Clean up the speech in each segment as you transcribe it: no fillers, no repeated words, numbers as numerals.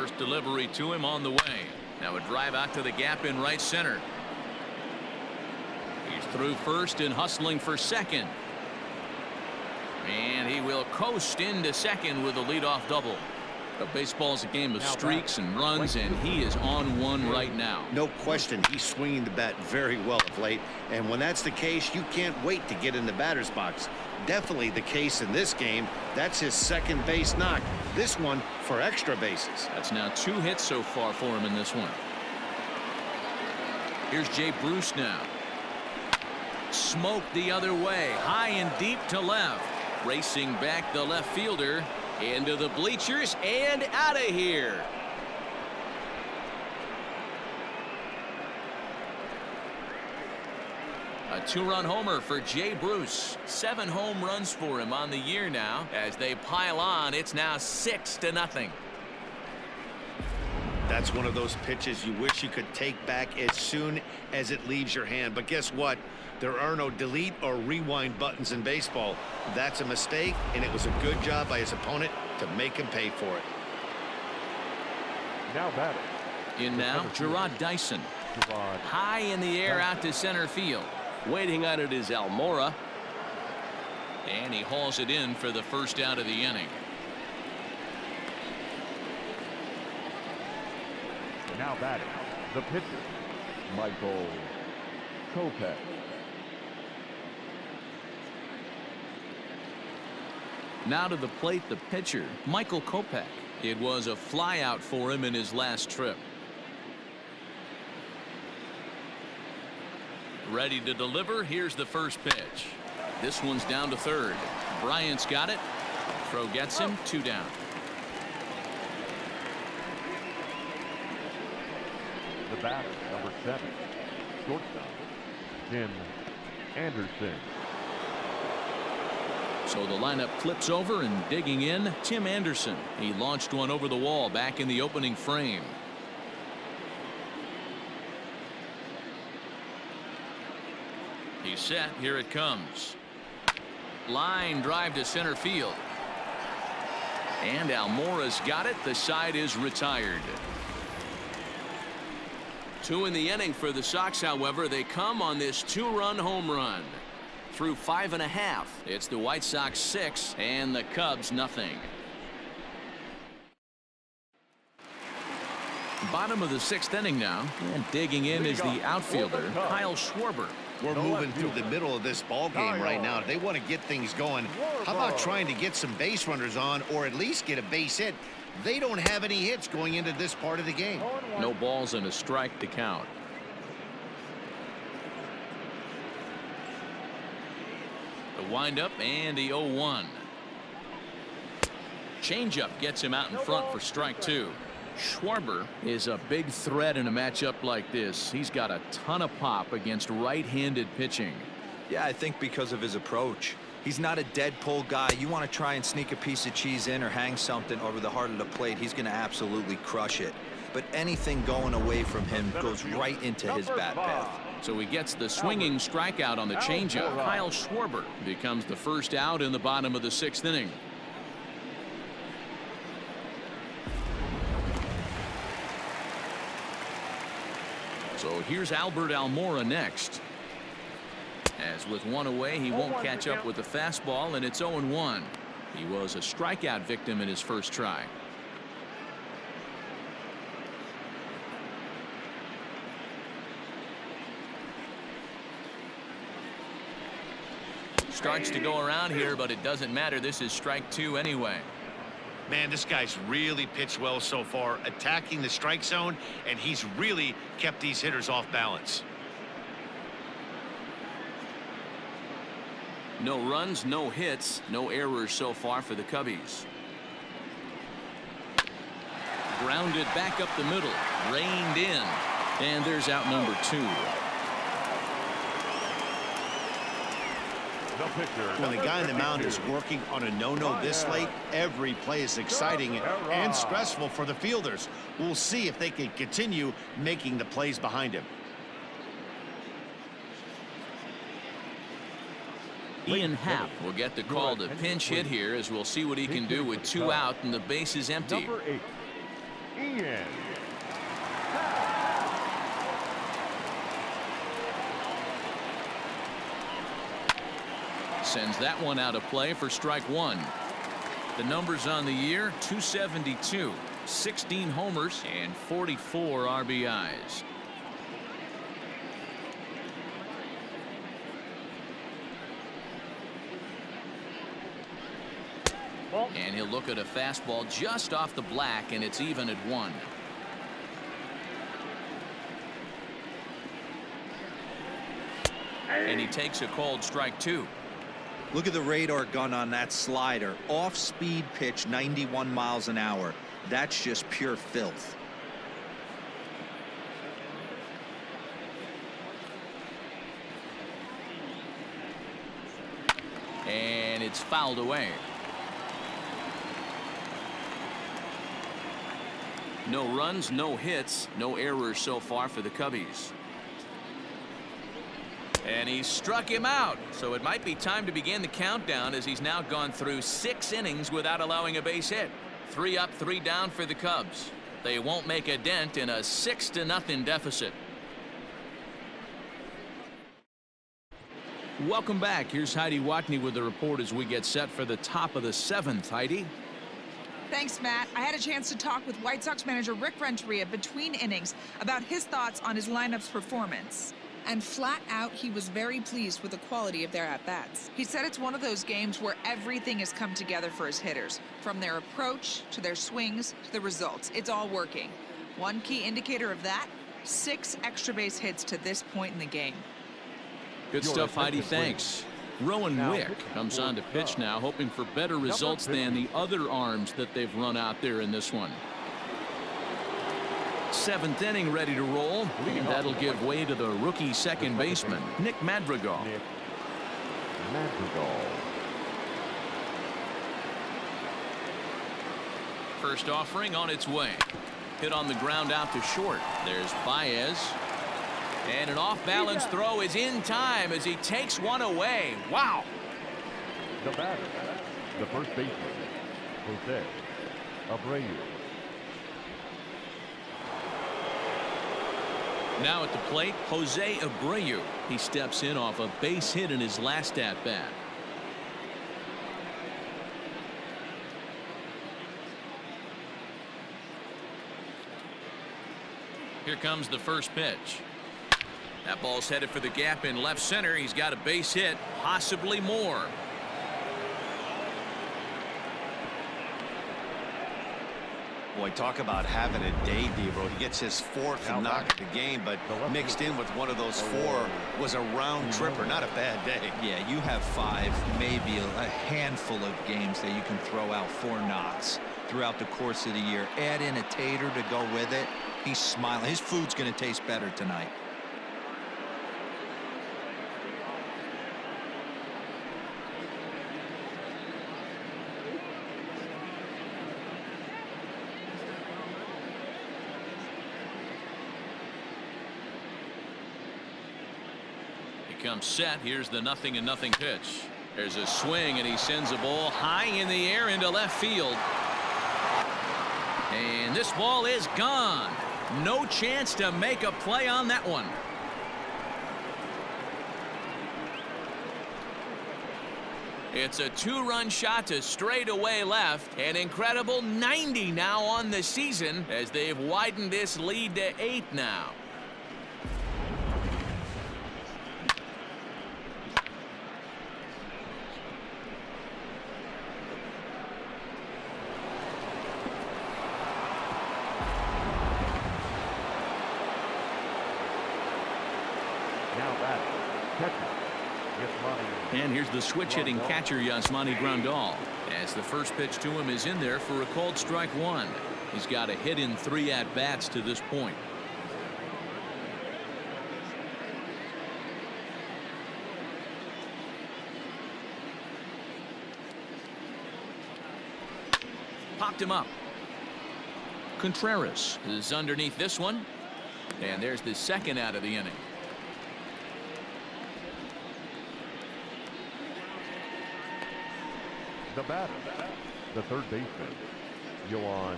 First delivery to him on the way. Now a drive out to the gap in right center. He's through first and hustling for second. And he will coast into second with a leadoff double. But baseball is a game of streaks and runs, and he is on one right now. No question, he's swinging the bat very well of late. And when that's the case, you can't wait to get in the batter's box. Definitely the case in this game. That's his second base knock. This one for extra bases. That's now 2 hits so far for him in this one. Here's Jay Bruce now. Smoked the other way, high and deep to left. Racing back the left fielder into the bleachers and out of here. A 2-run homer for Jay Bruce. 7 home runs for him on the year now. As they pile on, it's now 6-0. That's one of those pitches you wish you could take back as soon as it leaves your hand. But guess what? There are no delete or rewind buttons in baseball. That's a mistake, and it was a good job by his opponent to make him pay for it. Now batting. In now, Gerard Dyson. High in the air out to center field. Waiting on it is Almora. And he hauls it in for the first out of the inning. Now batting, the pitcher, Michael Kopech. Now to the plate, the pitcher, Michael Kopech. It was a flyout for him in his last trip. Ready to deliver. Here's the first pitch. This one's down to third. Bryant's got it. Throw gets him. 2 down. The batter, number 7, shortstop, Tim Anderson. So the lineup flips over, and digging in, Tim Anderson. He launched one over the wall back in the opening frame. He's set. Here it comes. Line drive to center field. And Almora's got it. The side is retired. 2 in the inning for the Sox. However, they come on this 2-run home run. Through 5.5, it's the White Sox 6 and the Cubs nothing. Bottom of the 6th inning now, and digging in is the outfielder Kyle Schwarber. We're moving through the middle of this ball game right now. They want to get things going. How about trying to get some base runners on, or at least get a base hit? They don't have any hits going into this part of the game. No balls and a strike to count. The windup and the 0-1. Changeup gets him out in front for strike 2. Schwarber is a big threat in a matchup like this. He's got a ton of pop against right-handed pitching. Yeah, I think because of his approach. He's not a dead pull guy. You want to try and sneak a piece of cheese in or hang something over the heart of the plate, he's going to absolutely crush it. But anything going away from him goes right into his bat path. So he gets the swinging strikeout on the changeup. Kyle Schwarber becomes the first out in the bottom of the 6th inning. So here's Albert Almora next. As with 1 away, he won't catch up with the fastball, and it's 0-1. He was a strikeout victim in his first try. Starts to go around here, but it doesn't matter. This is strike 2 anyway. Man, this guy's really pitched well so far, attacking the strike zone, and he's really kept these hitters off balance. No runs, no hits, no errors so far for the Cubbies. Grounded back up the middle, reined in, and there's out number 2. When the guy in the mound is working on a no-no this late, every play is exciting and stressful for the fielders. We'll see if they can continue making the plays behind him. Ian Happ will get the call to pinch hit here, as we'll see what he can do with 2 out and the base is empty. Number 8, Ian. Sends that one out of play for strike one. The numbers on the year: 272, 16 homers, and 44 RBIs. And he'll look at a fastball just off the black, and it's even at 1. And he takes a called strike 2. Look at the radar gun on that slider. Off-speed pitch, 91 miles an hour. That's just pure filth. And it's fouled away. No runs, no hits, no errors so far for the Cubbies. And he struck him out, so it might be time to begin the countdown, as he's now gone through 6 innings without allowing a base hit. 3 up, 3 down for the Cubs. They won't make a dent in a 6-0 deficit. Welcome back. Here's Heidi Watney with the report as we get set for the top of the 7th. Heidi? Thanks, Matt. I had a chance to talk with White Sox manager Rick Renteria between innings about his thoughts on his lineup's performance. And flat out, he was very pleased with the quality of their at-bats. He said it's one of those games where everything has come together for his hitters. From their approach, to their swings, to the results. It's all working. One key indicator of that, 6 extra base hits to this point in the game. Good stuff, Heidi. Thanks. Rowan Wick comes on to pitch now, hoping for better results than the other arms that they've run out there in this one. 7th inning ready to roll, and that'll give way to the rookie second baseman, Nick Madrigal. First offering on its way. Hit on the ground out to short. There's Baez. And an off-balance throw is in time as he takes one away. Wow. The batter, the first baseman, Jose Abreu. Now at the plate, Jose Abreu. He steps in off a base hit in his last at-bat. Here comes the first pitch. That ball's headed for the gap in left center. He's got a base hit, possibly more. Boy, talk about having a day, Debro. He gets his 4th knock of the game, but mixed in with one of those 4 was a round tripper. Not a bad day. Yeah, you have 5, maybe a handful of games that you can throw out 4 knocks throughout the course of the year. Add in a tater to go with it. He's smiling. His food's going to taste better tonight. Comes set. Here's the 0-0 pitch. There's a swing, and he sends a ball high in the air into left field. And this ball is gone. No chance to make a play on that one. It's a 2-run shot to straightaway left. An incredible 90 now on the season as they've widened this lead to 8 now. And here's the switch-hitting catcher, Yasmani Grandal, as the first pitch to him is in there for a called strike 1. He's got a hit in 3 at-bats to this point. Popped him up. Contreras is underneath this one. And there's the second out of the inning. The batter, the third baseman, Yohan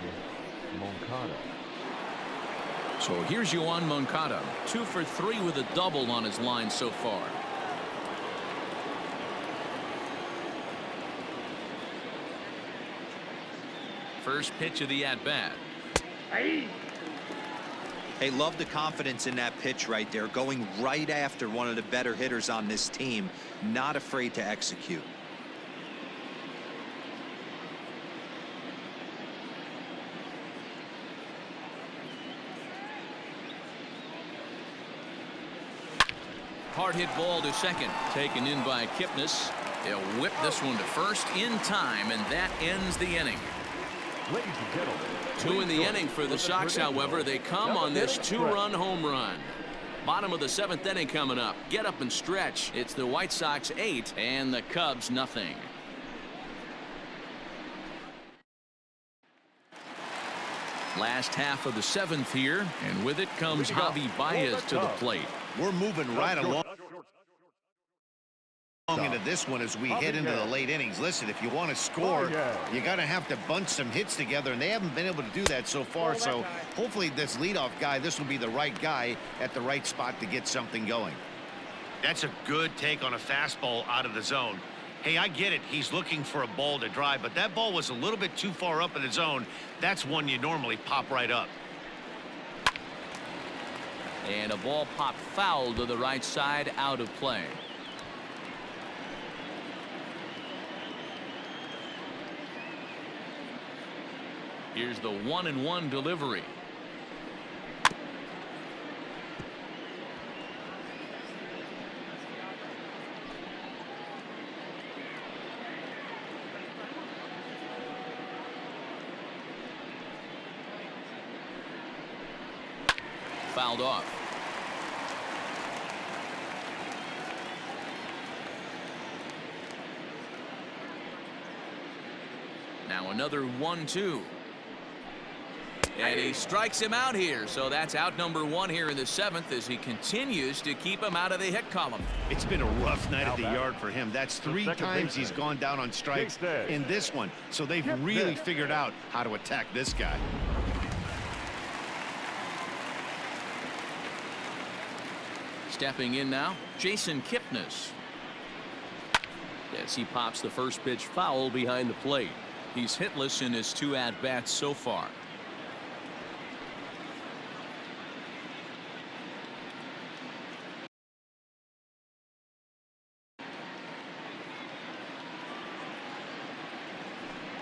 Moncada. So here's Yoan Moncada, 2 for 3 with a double on his line so far. First pitch of the at-bat. Hey, love the confidence in that pitch right there, going right after one of the better hitters on this team, not afraid to execute. Hard hit ball to second, taken in by Kipnis. They'll whip this one to first in time, and that ends the inning. Ladies and gentlemen, 2 in the inning for the Sox, however. They come on this 2-run home run. Bottom of the 7th inning coming up. Get up and stretch. It's the White Sox 8 and the Cubs nothing. Last half of the 7th here, and with it comes Javi Baez to the plate. We're moving right along into this one as we head into the late innings. Listen, if you want to score, you got to have to bunch some hits together, and they haven't been able to do that so far. So hopefully this leadoff guy, this will be the right guy at the right spot to get something going. That's a good take on a fastball out of the zone. Hey, I get it. He's looking for a ball to drive, but that ball was a little bit too far up in the zone. That's one you normally pop right up. And a ball popped foul to the right side, out of play. Here's the 1-1 delivery. Fouled off. Now another 1-2. And he strikes him out here, so that's out number 1 here in the 7th as he continues to keep him out of the hit column. It's been a rough night at the yard for him. That's 3 times he's gone down on strikes in this one, so they've really figured out how to attack this guy. Stepping in now, Jason Kipnis. As he pops the first pitch foul behind the plate. He's hitless in his 2 at-bats so far.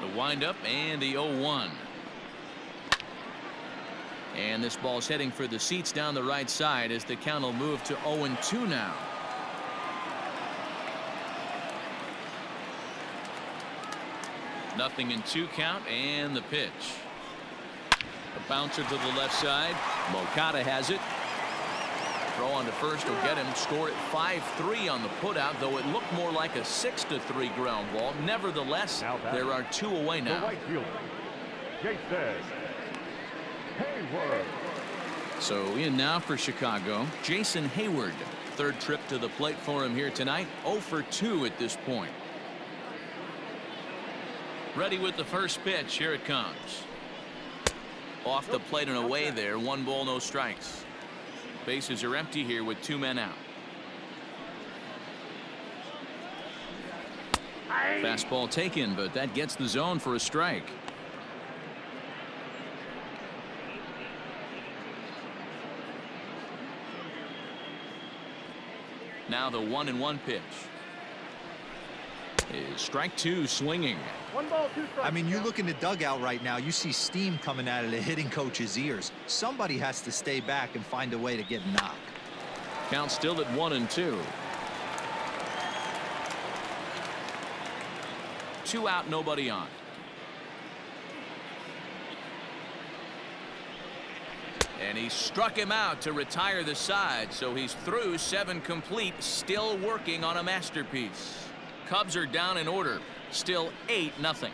The windup and the 0-1. And this ball's heading for the seats down the right side as the count will move to 0-2 now. Nothing in 2 count, and the pitch. A bouncer to the left side. Moncada has it. Throw on to first will get him. Score at 5-3 on the putout, though it looked more like a 6-3 ground ball. Nevertheless, there are 2 away now. The right fielder, Jason Hayward. So in now for Chicago, Jason Hayward. 3rd trip to the plate for him here tonight. 0 for 2 at this point. Ready with the first pitch. Here it comes. Off the plate and away there. 1 ball, no strikes. Bases are empty here with 2 men out. Fastball taken, but that gets the zone for a strike. Now the 1-1 pitch. Is strike 2 swinging. 1 ball, 2 strikes. I mean, you look in the dugout right now, you see steam coming out of the hitting coach's ears. Somebody has to stay back and find a way to get knocked. Count still at 1-2. 2 out, nobody on. And he struck him out to retire the side, so he's through 7 complete, still working on a masterpiece. Cubs are down in order, still 8-0.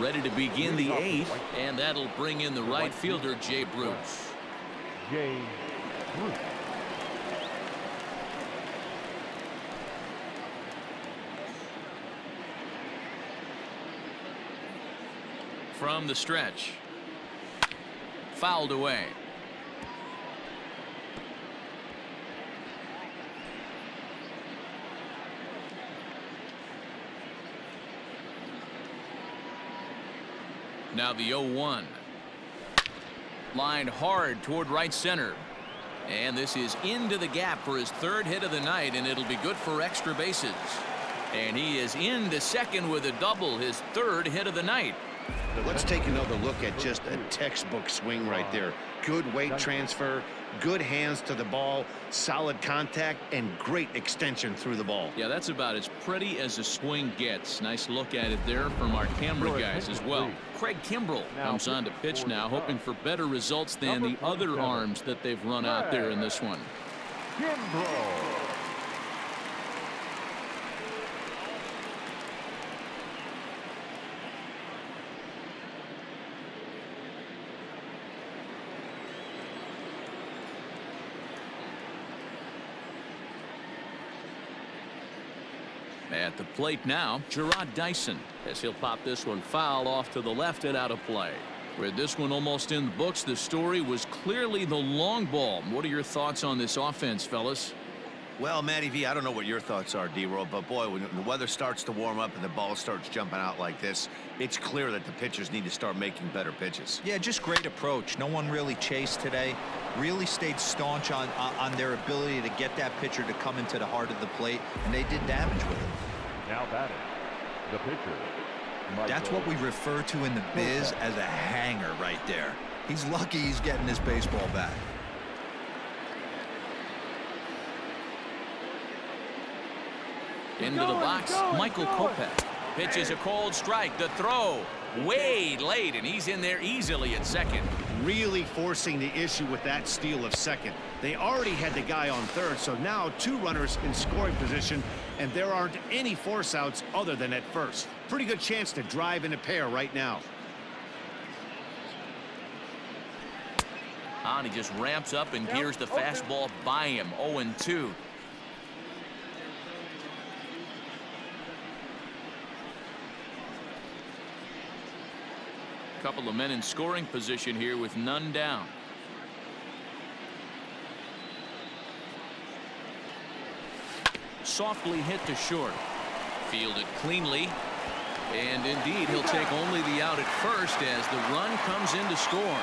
Ready to begin the 8th, and that'll bring in the right fielder, Jay Bruce. Jay Bruce. from the stretch. Fouled away. Now the 0-1. Lined hard toward right center. And this is into the gap for his third hit of the night, and it'll be good for extra bases. And he is into second with a double, his third hit of the night. Let's take another look at just a textbook swing right there. Good weight transfer, good hands to the ball, solid contact, and great extension through the ball. Yeah, that's about as pretty as a swing gets. Nice look at it there from our camera guys as well. Craig Kimbrell comes on to pitch now, hoping for better results than the other arms that they've run out there in this one. Kimbrell. At the plate now, Gerard Dyson, as he'll pop this one foul off to the left and out of play. With this one almost in the books, the story was clearly the long ball. What are your thoughts on this offense, fellas? Well, Matty V, I don't know what your thoughts are, D-Roll, but boy, when the weather starts to warm up and the ball starts jumping out like this, it's clear that the pitchers need to start making better pitches. Yeah, just great approach. No one really chased today. Really stayed staunch on their ability to get that pitcher to come into the heart of the plate, and they did damage with it. Now batting, the pitcher. That's what we refer to in the biz as a hanger right there. He's lucky he's getting his baseball back. Into the box, Michael Kopech. Pitches a cold strike. The throw way late, and he's in there easily at second. Really forcing the issue with that steal of second. They already had the guy on third, so now two runners in scoring position, and there aren't any force outs other than at first. Pretty good chance to drive in a pair right now. And he just ramps up and gears the fastball by him. 0-2. Couple of men in scoring position here with none down. Softly hit to short. Fielded cleanly. And indeed, he'll take only the out at first as the run comes in to score.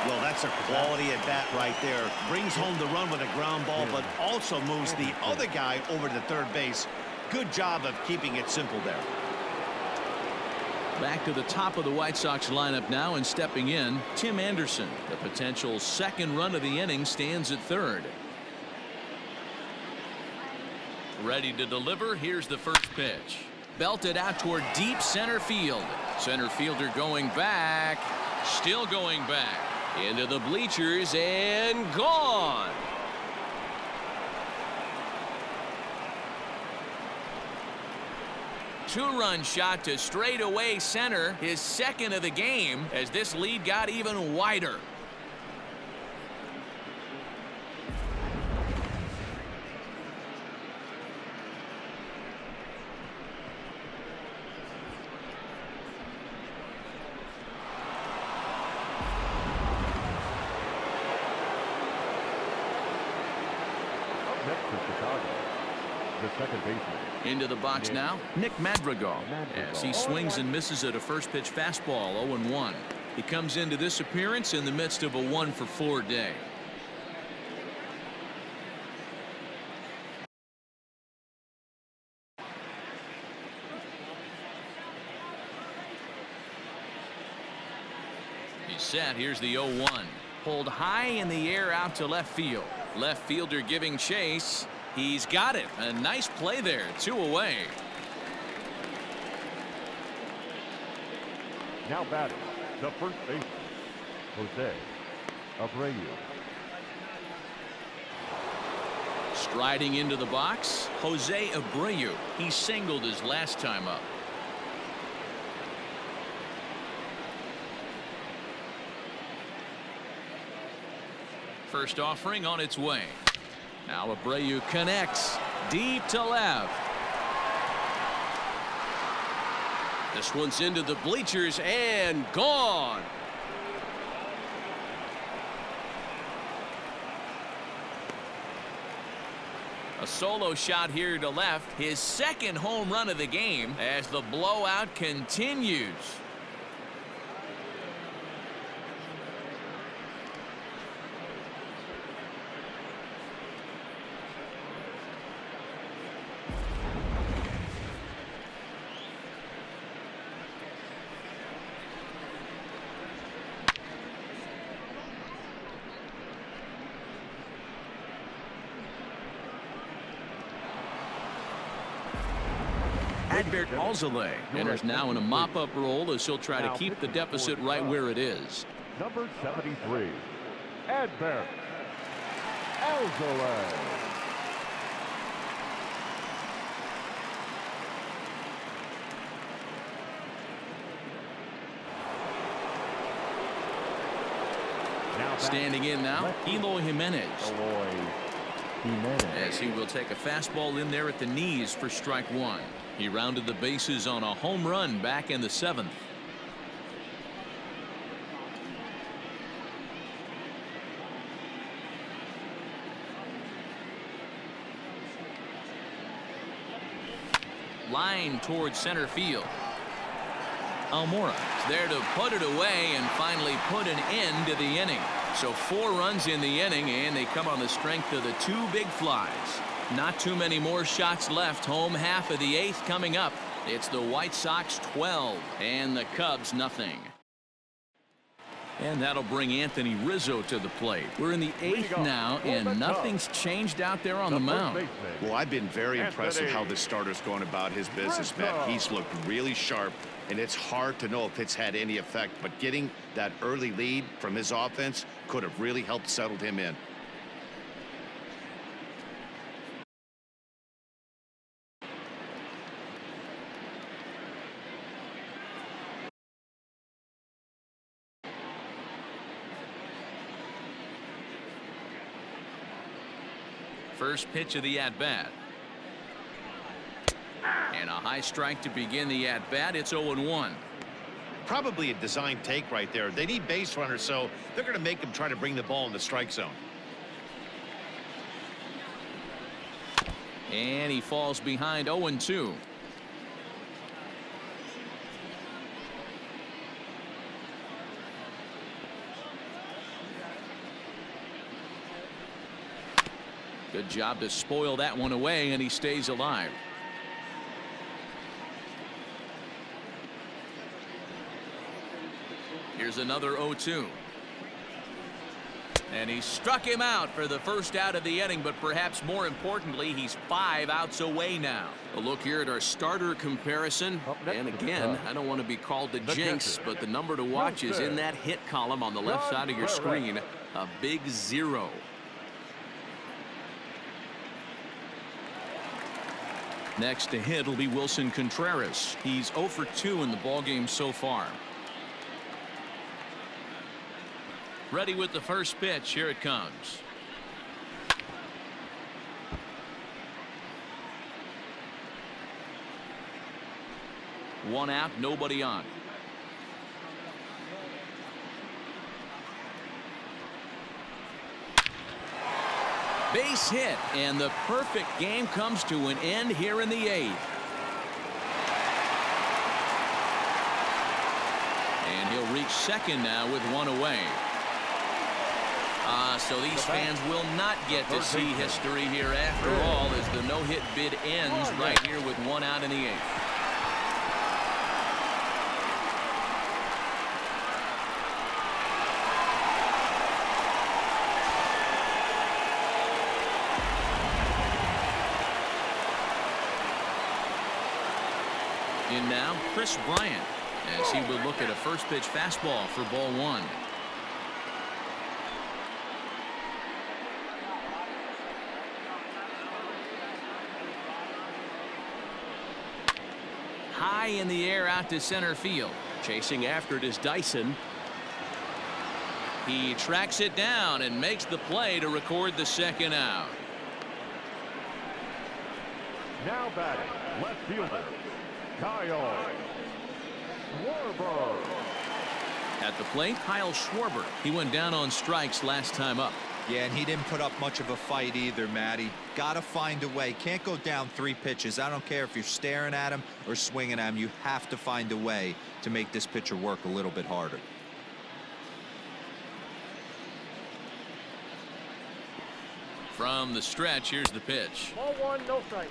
Well, that's a quality at bat right there. Brings home the run with a ground ball, but also moves the other guy over to third base. Good job of keeping it simple there. Back to the top of the White Sox lineup now, and stepping in, Tim Anderson. The potential second run of the inning stands at third. Ready to deliver. Here's the first pitch. Belted out toward deep center field. Center fielder going back. Still going back. Into the bleachers and gone. Two-run shot to straightaway center, his second of the game, as this lead got even wider. Up next is Chicago, the second baseman. Into the box now, Nick Madrigal, as he swings and misses at a first pitch fastball. 0-1. He comes into this appearance in the midst of a 1-for-4 day. He's set. Here's the 0-1. Pulled high in the air out to left field. Left fielder giving chase. He's got it. A nice play there. 2 away. Now batting, the first baseman, Jose Abreu. Striding into the box, Jose Abreu. He singled his last time up. First offering on its way. Now Abreu connects deep to left. This one's into the bleachers and gone. A solo shot here to left, his second home run of the game as the blowout continues. Adbert Alzolay enters now in a mop-up role as he'll try to keep the deficit right where it is. Number 73, Adbert Alzolay. Standing in now, Eloy Jimenez. As he will take a fastball in there at the knees for strike one. He rounded the bases on a home run back in the 7th. Line towards center field. Almora is there to put it away and finally put an end to the inning. So 4 runs in the inning, and they come on the strength of the 2 big flies. Not too many more shots left. Home half of the 8th coming up. It's the White Sox 12 and the Cubs nothing. And that'll bring Anthony Rizzo to the plate. We're in the 8th now, and nothing's changed out there on the mound. Well, I've been very impressed with how this starter's going about his business, Matt. He's looked really sharp, and it's hard to know if it's had any effect. But getting that early lead from his offense could have really helped settle him in. First pitch of the at-bat. And a high strike to begin the at-bat. It's 0-1. Probably a design take right there. They need base runners, so they're going to make him try to bring the ball in the strike zone. And he falls behind 0-2. Good job to spoil that one away, and he stays alive. Here's another 0-2. And he struck him out for the first out of the inning, but perhaps more importantly, he's 5 outs away now. A look here at our starter comparison. And again, I don't want to be called the jinx, but the number to watch is in that hit column on the left side of your screen. A big 0. Next to hit will be Wilson Contreras. He's 0 for 2 in the ballgame so far. Ready with the first pitch. Here it comes. One out, nobody on. Base hit, and the perfect game comes to an end here in the 8th. And he'll reach second now with 1 away. So these fans will not get to see history here after all, as the no-hit bid ends right here with 1 out in the 8th. In now, Chris Bryant, as he will look at a first pitch fastball for ball 1. High in the air out to center field. Chasing after it is Dyson. He tracks it down and makes the play to record the second out. Now batting, left fielder, Kyle Schwarber. At the plate, Kyle Schwarber. He went down on strikes last time up. Yeah, and he didn't put up much of a fight either, Matty. Got to find a way. Can't go down 3 pitches. I don't care if you're staring at him or swinging at him. You have to find a way to make this pitcher work a little bit harder. From the stretch, here's the pitch. Ball 1, no strike.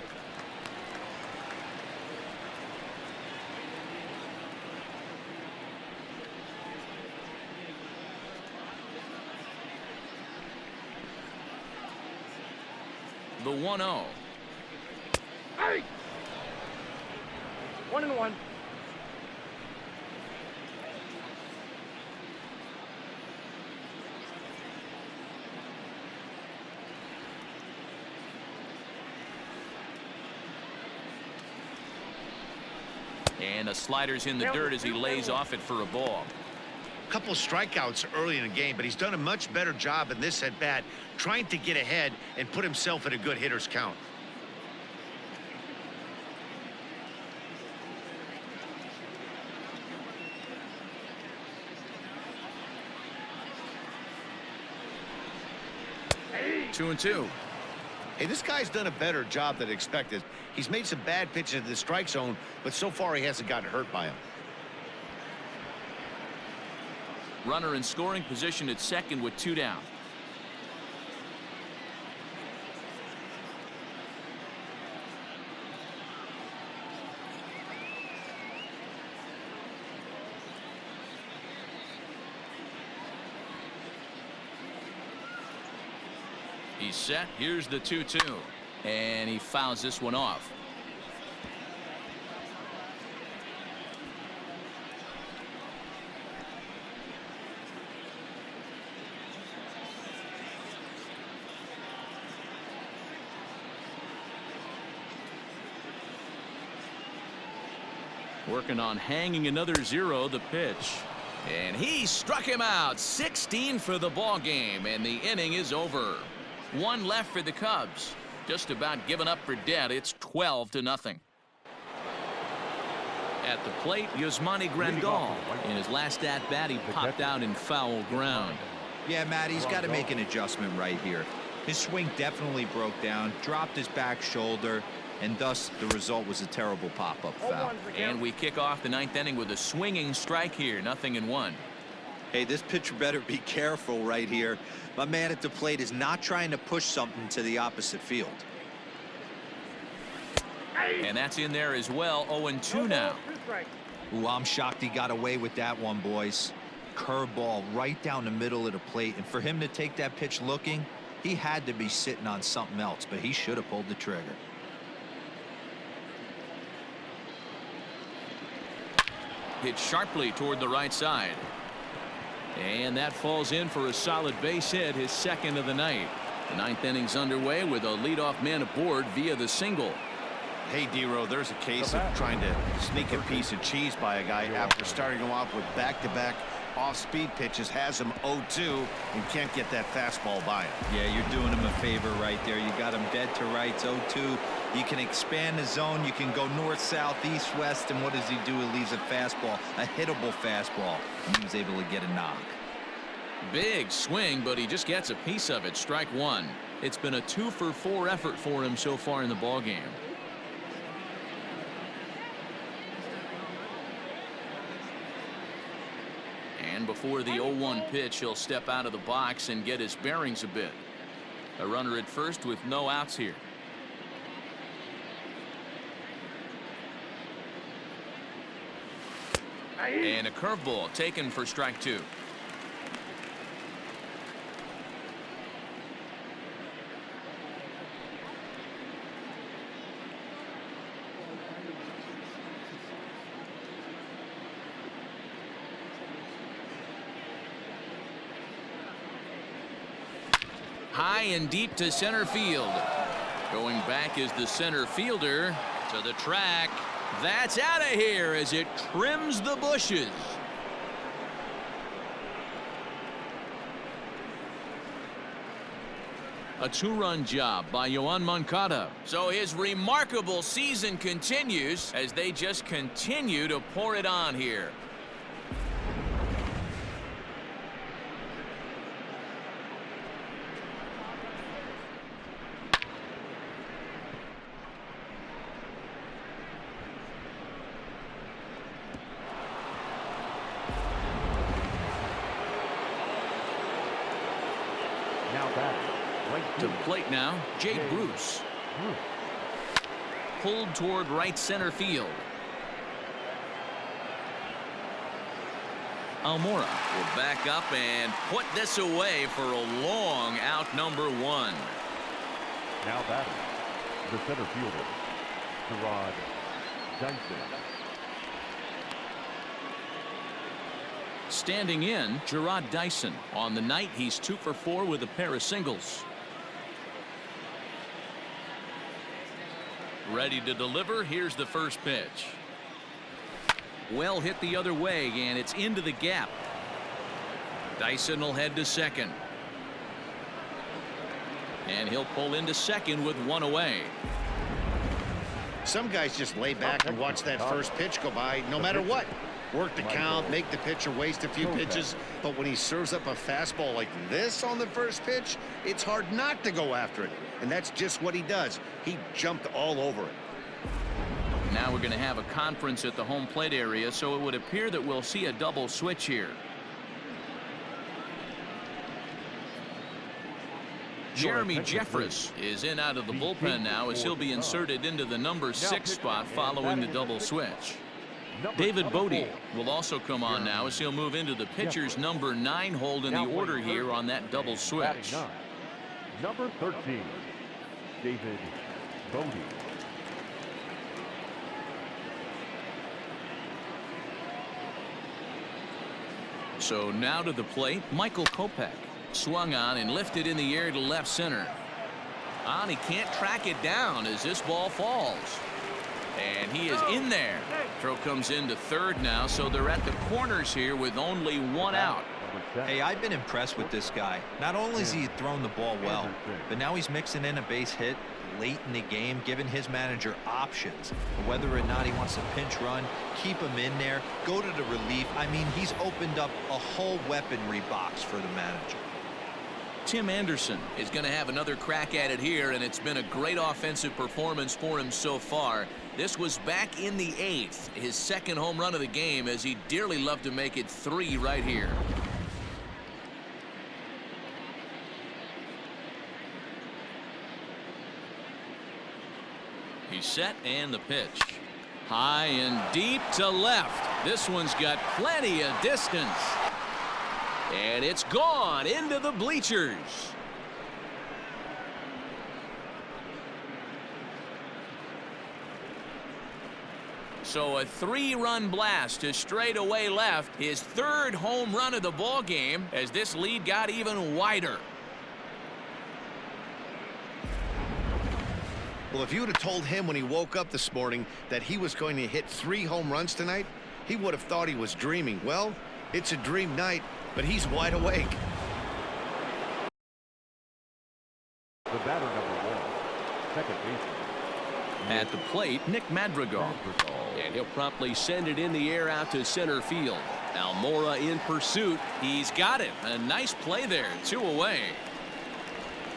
The 1-0. Hey! 1-1. And a slider's in the dirt as he lays off it for a ball. Couple strikeouts early in the game, but he's done a much better job in this at bat trying to get ahead and put himself in a good hitter's count. Hey! 2-2. Hey, this guy's done a better job than expected. He's made some bad pitches in the strike zone, but so far he hasn't gotten hurt by them. Runner in scoring position at second with 2 down. He's set. Here's the 2-2. And he fouls this one off. Working on hanging another 0, the pitch. And he struck him out. 16 for the ball game, and the inning is over. 1 left for the Cubs. Just about given up for dead. It's 12-0. At the plate, Yasmani Grandal. In his last at-bat, he popped out in foul ground. Yeah, Matt, he's got to make an adjustment right here. His swing definitely broke down, dropped his back shoulder, and thus the result was a terrible pop-up foul. And we kick off the 9th inning with a swinging strike here. 0-1. Hey, this pitcher better be careful right here. My man at the plate is not trying to push something to the opposite field. And that's in there as well. 0-2 now. Ooh, I'm shocked he got away with that one, boys. Curveball right down the middle of the plate, and for him to take that pitch looking, he had to be sitting on something else, but he should have pulled the trigger. Hit sharply toward the right side. And that falls in for a solid base hit, his second of the night. The 9th inning's underway with a leadoff man aboard via the single. Hey, D-Row, there's a case of trying to sneak a piece of cheese by a guy after starting him off with back-to-back off-speed pitches, has him 0-2, and can't get that fastball by him. Yeah, you're doing him a favor right there. You got him dead to rights, 0-2. You can expand the zone. You can go north, south, east, west, and what does he do? He leaves a fastball, a hittable fastball, and he was able to get a knock. Big swing, but he just gets a piece of it. Strike 1. It's been a 2-for-4 effort for him so far in the ballgame. And before the 0-1 pitch, he'll step out of the box and get his bearings a bit. A runner at first with no outs here. And a curveball taken for strike 2. High and deep to center field. Going back is the center fielder to the track. That's out of here as it trims the bushes. A 2-run job by Yoan Moncada. So his remarkable season continues as they just continue to pour it on here. Now back. To the plate now, Jake Bruce. Pulled toward right center field. Almora will back up and put this away for a long out, number 1. Now batting, the center fielder, Gerard Dyson. Standing in, Gerard Dyson. On the night, he's 2 for 4 with a pair of singles. Ready to deliver. Here's the first pitch. Well hit the other way, and it's into the gap. Dyson will head to second. And he'll pull into second with 1 away. Some guys just lay back and watch that first pitch go by no matter what. Work the count, make the pitcher waste a few pitches, but when he serves up a fastball like this on the first pitch, it's hard not to go after it. And that's just what he does. He jumped all over it. Now we're going to have a conference at the home plate area, so it would appear that we'll see a double switch here. Jeremy Jeffress is in out of the bullpen now as he'll be inserted into the number 6 spot following the double switch. David Bodie will also come on now as he'll move into the pitcher's number 9 hold in the order here on that double switch. Number 13, David Bodie. So now to the plate, Michael Kopech. Swung on and lifted in the air to left center. On, he can't track it down as this ball falls. And he is in there. Throw comes into third now, so they're at the corners here with only 1 out. Hey, I've been impressed with this guy. Not only has he thrown the ball well, but now he's mixing in a base hit late in the game, giving his manager options. Whether or not he wants to pinch run, keep him in there, go to the relief. I mean, he's opened up a whole weaponry box for the manager. Tim Anderson is going to have another crack at it here, and it's been a great offensive performance for him so far. This was back in the 8th, his 2nd home run of the game, as he dearly loved to make it 3 right here. He's set, and the pitch. High and deep to left. This one's got plenty of distance. And it's gone into the bleachers. So a 3-run blast to straightaway left, his 3rd home run of the ball game, as this lead got even wider. Well, if you would have told him when he woke up this morning that he was going to hit 3 home runs tonight, he would have thought he was dreaming. Well, it's a dream night, but he's wide awake. The batter number 1, second baseman. At the plate, Nick Madrigal. And he'll promptly send it in the air out to center field. Almora in pursuit. He's got it. A nice play there. 2 away.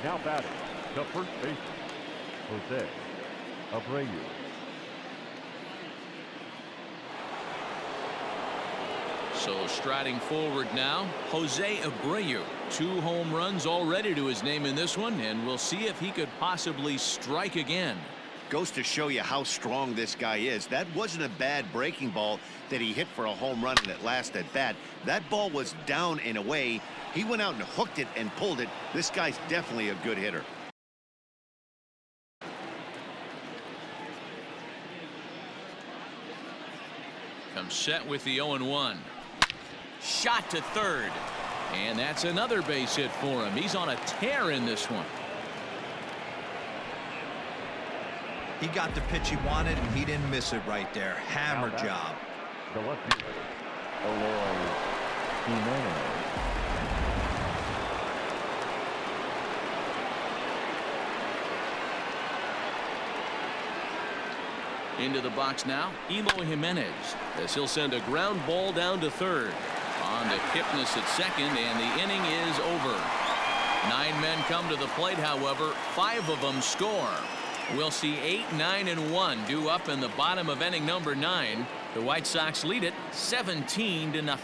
Now batting, the first baseman, Jose Abreu. So striding forward now, Jose Abreu. 2 home runs already to his name in this one, and we'll see if he could possibly strike again. Goes to show you how strong this guy is. That wasn't a bad breaking ball that he hit for a home run in that last at bat. That ball was down and away. He went out and hooked it and pulled it. This guy's definitely a good hitter. Comes set with the 0-1. Shot to third. And that's another base hit for him. He's on a tear in this one. He got the pitch he wanted, and he didn't miss it right there. Hammer job. The left fielder, Eloy Jimenez. Into the box now, Eloy Jimenez, as he'll send a ground ball down to third. On to Kipnis at second, and the inning is over. 9 men come to the plate, however, 5 of them score. We'll see 8, 9, and 1 due up in the bottom of inning number 9. The White Sox lead it 17-0.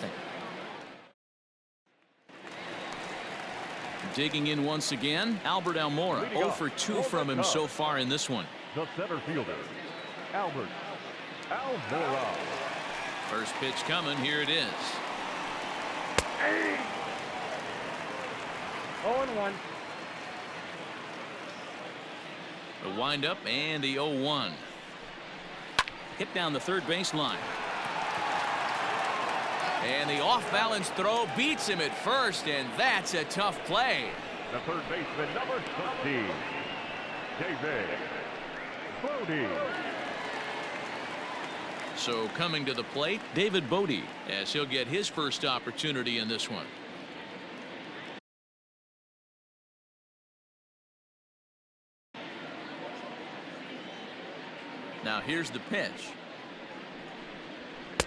Digging in once again, Albert Almora. 0 for 2 from him so far in this one. The center fielder, Albert Almora. First pitch coming. Here it is. 0-1. The windup and the 0-1. Hit down the third baseline. And the off-balance throw beats him at first, and that's a tough play. The third baseman, number 13, David Bodie. So coming to the plate, David Bodie, as he'll get his first opportunity in this one. Now here's the pitch.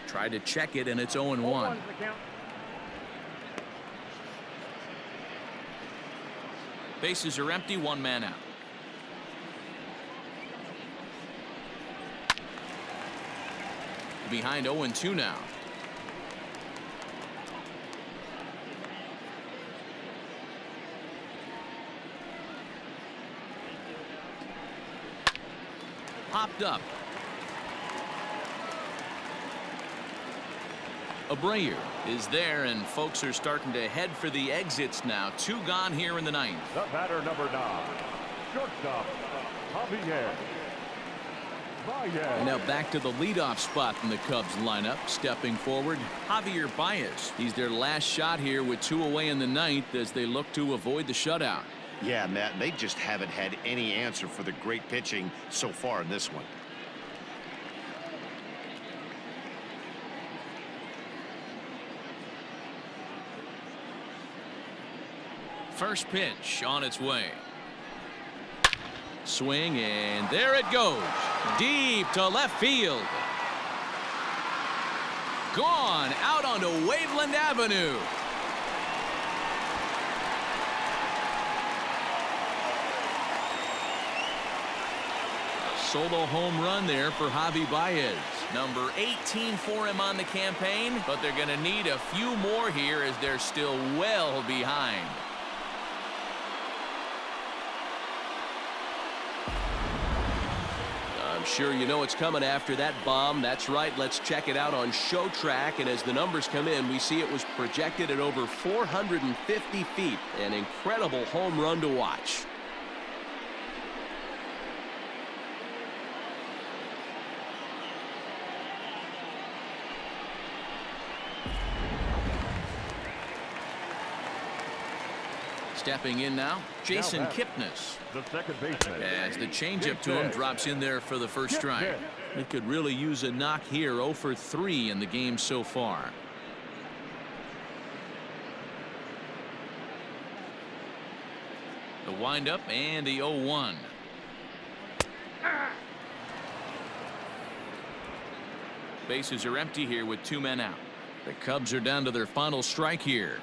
Tried to check it, and it's 0-1. Bases are empty, 1 man out. Behind 0-2 now. Popped up. Abreu is there, and folks are starting to head for the exits now. 2 gone here in the 9th. The batter, number 9, shortstop, Javier Baez. Now back to the leadoff spot in the Cubs lineup. Stepping forward, Javier Baez. He's their last shot here with 2 away in the 9th as they look to avoid the shutout. Yeah, Matt, they just haven't had any answer for the great pitching so far in this one. First pitch on its way. Swing, and there it goes. Deep to left field. Gone out onto Waveland Avenue. Solo home run there for Javi Baez. Number 18 for him on the campaign, but they're going to need a few more here as they're still well behind. I'm sure you know it's coming after that bomb. That's right. Let's check it out on Show Track. And as the numbers come in, we see it was projected at over 450 feet. An incredible home run to watch. Stepping in now, Jason Kipnis. The second baseman. As the changeup to him drops in there for the first strike. It could really use a knock here. 0 for 3 in the game so far. The windup and the 0-1. Bases are empty here with 2 men out. The Cubs are down to their final strike here.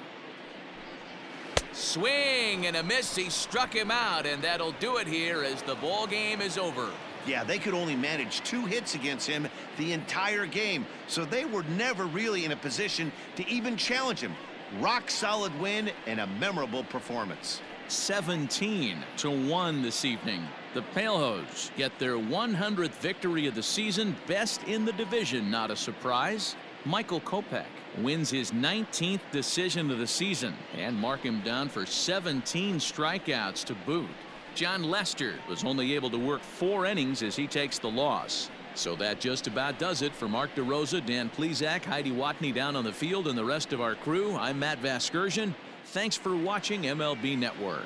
Swing and a miss. He struck him out, and that'll do it here as the ball game is over. Yeah, they could only manage 2 hits against him the entire game, so they were never really in a position to even challenge him. Rock solid win and a memorable performance. 17-1 this evening. The Palehose get their 100th victory of the season, best in the division. Not a surprise. Michael Kopech wins his 19th decision of the season, and mark him down for 17 strikeouts to boot. John Lester was only able to work 4 innings as he takes the loss. So that just about does it for Mark DeRosa, Dan Plesac, Heidi Watney down on the field, and the rest of our crew. I'm Matt Vasgersian. Thanks for watching MLB Network.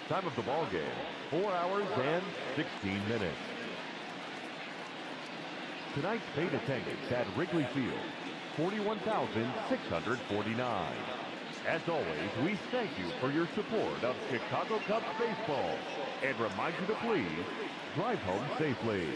Time of the ball game, 4 hours and 16 minutes. Tonight's paid attendance at Wrigley Field, 41,649. As always, we thank you for your support of Chicago Cubs baseball and remind you to please drive home safely.